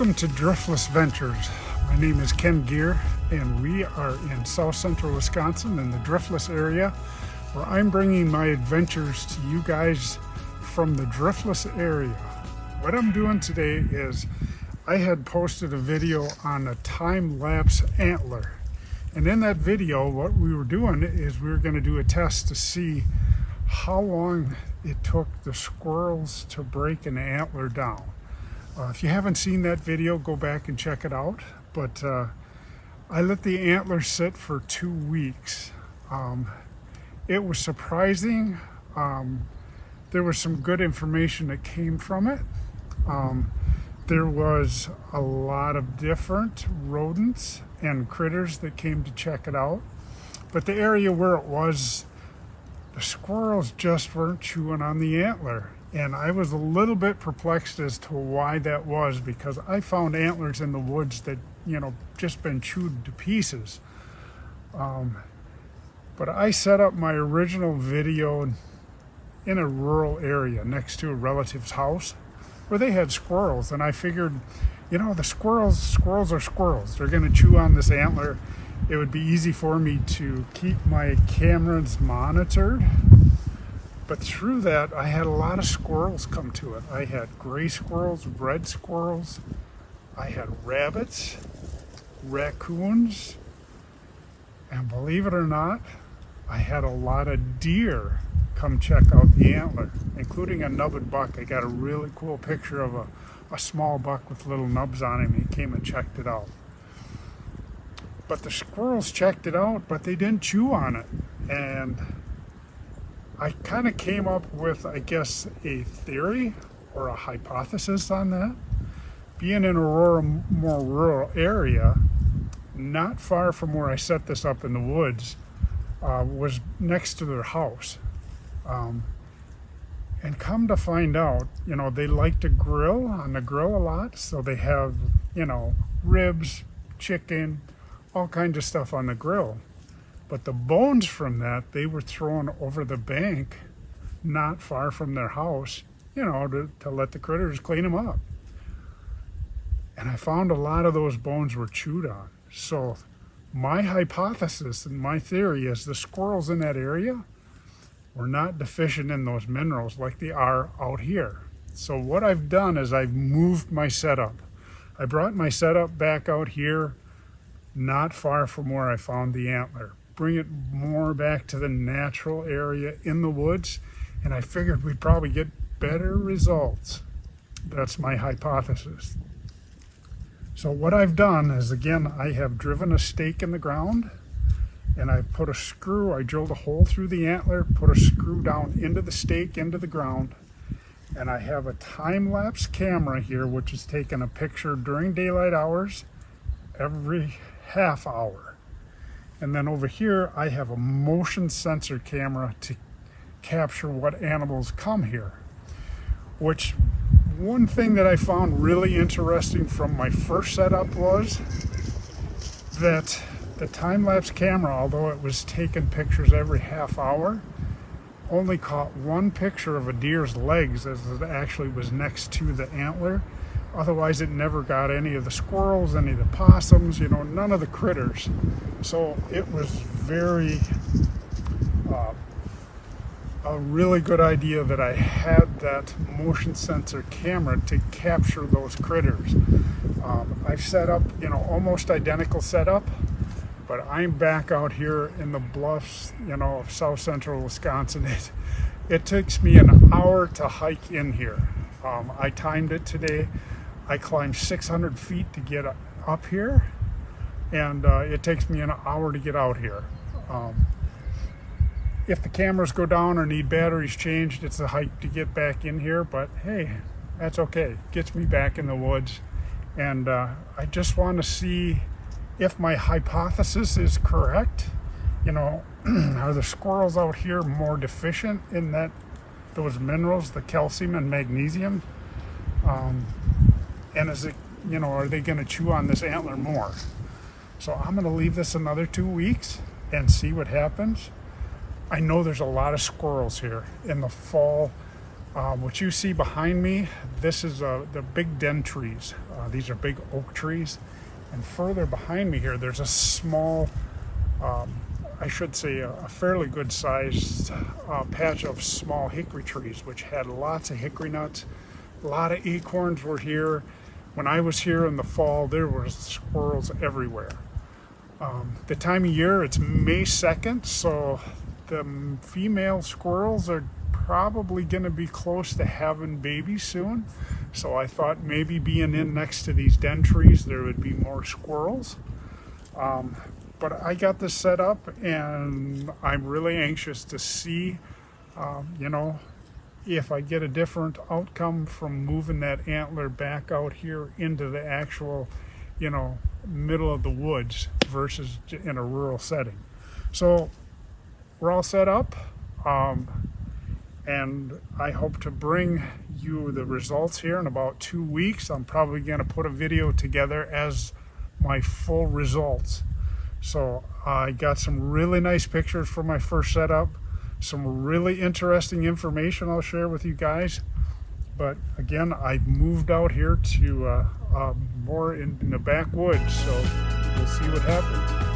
Welcome to Driftless Ventures. My name is Ken Gear, and we are in south central Wisconsin in the Driftless area, where I'm bringing my adventures to you guys from the Driftless area. What I'm doing today is I had posted a video on a time-lapse antler, and in that video what we were doing is we were going to do a test to see how long it took the squirrels to break an antler down. If you haven't seen that video, go back and check it out. But I let the antler sit for 2 weeks. It was surprising. There was some good information that came from it. There was a lot of different rodents and critters that came to check it out. But the area where it was, the squirrels just weren't chewing on the antler. And I was a little bit perplexed as to why that was, because I found antlers in the woods that, just been chewed to pieces. But I set up my original video in a rural area next to a relative's house where they had squirrels. And I figured, the squirrels are squirrels. They're going to chew on this antler. It would be easy for me to keep my cameras monitored. But through that, I had a lot of squirrels come to it. I had gray squirrels, red squirrels, I had rabbits, raccoons, and believe it or not, I had a lot of deer come check out the antler, including a nubbed buck. I got a really cool picture of a small buck with little nubs on him. He came and checked it out. But the squirrels checked it out, but they didn't chew on it. And I kind of came up with, I guess, a theory or a hypothesis on that. Being in a more rural area, not far from where I set this up in the woods, was next to their house. And come to find out, they like to grill on the grill a lot. So they have, ribs, chicken, all kinds of stuff on the grill. But the bones from that, they were thrown over the bank, not far from their house, to let the critters clean them up. And I found a lot of those bones were chewed on. So my hypothesis and my theory is the squirrels in that area were not deficient in those minerals like they are out here. So what I've done is I've moved my setup. I brought my setup back out here, not far from where I found the antler. Bring it more back to the natural area in the woods, and I figured we'd probably get better results. That's my hypothesis. So what I've done is, again, I have driven a stake in the ground, and I put a screw, I drilled a hole through the antler, put a screw down into the stake, into the ground, and I have a time-lapse camera here, which is taking a picture during daylight hours every half hour. And then over here, I have a motion sensor camera to capture what animals come here. Which, one thing that I found really interesting from my first setup was that the time-lapse camera, although it was taking pictures every half hour, only caught one picture of a deer's legs as it actually was next to the antler. Otherwise, it never got any of the squirrels, any of the possums, none of the critters. So it was a really good idea that I had that motion sensor camera to capture those critters. I've set up, almost identical setup, but I'm back out here in the bluffs, of south central Wisconsin. It takes me an hour to hike in here. I timed it today. I climbed 600 feet to get up here, and it takes me an hour to get out here. If the cameras go down or need batteries changed, it's a hike to get back in here, but hey, that's okay. Gets me back in the woods, and I just want to see if my hypothesis is correct. Are the squirrels out here more deficient in those minerals, the calcium and magnesium? And is it, are they going to chew on this antler more? So I'm going to leave this another 2 weeks and see what happens. I know there's a lot of squirrels here in the fall. What you see behind me, this is the big den trees. These are big oak trees. And further behind me here, there's a small, I should say a fairly good sized patch of small hickory trees, which had lots of hickory nuts. A lot of acorns were here. When I was here in the fall, there were squirrels everywhere. The time of year, it's May 2nd, so the female squirrels are probably going to be close to having babies soon. So I thought maybe being in next to these den trees, there would be more squirrels. But I got this set up, and I'm really anxious to see, if I get a different outcome from moving that antler back out here into the actual, middle of the woods versus in a rural setting. So we're all set up, and I hope to bring you the results here in about 2 weeks. I'm probably going to put a video together as my full results. So I got some really nice pictures for my first setup, some really interesting information I'll share with you guys. But again, I moved out here to more in the backwoods, so we'll see what happens.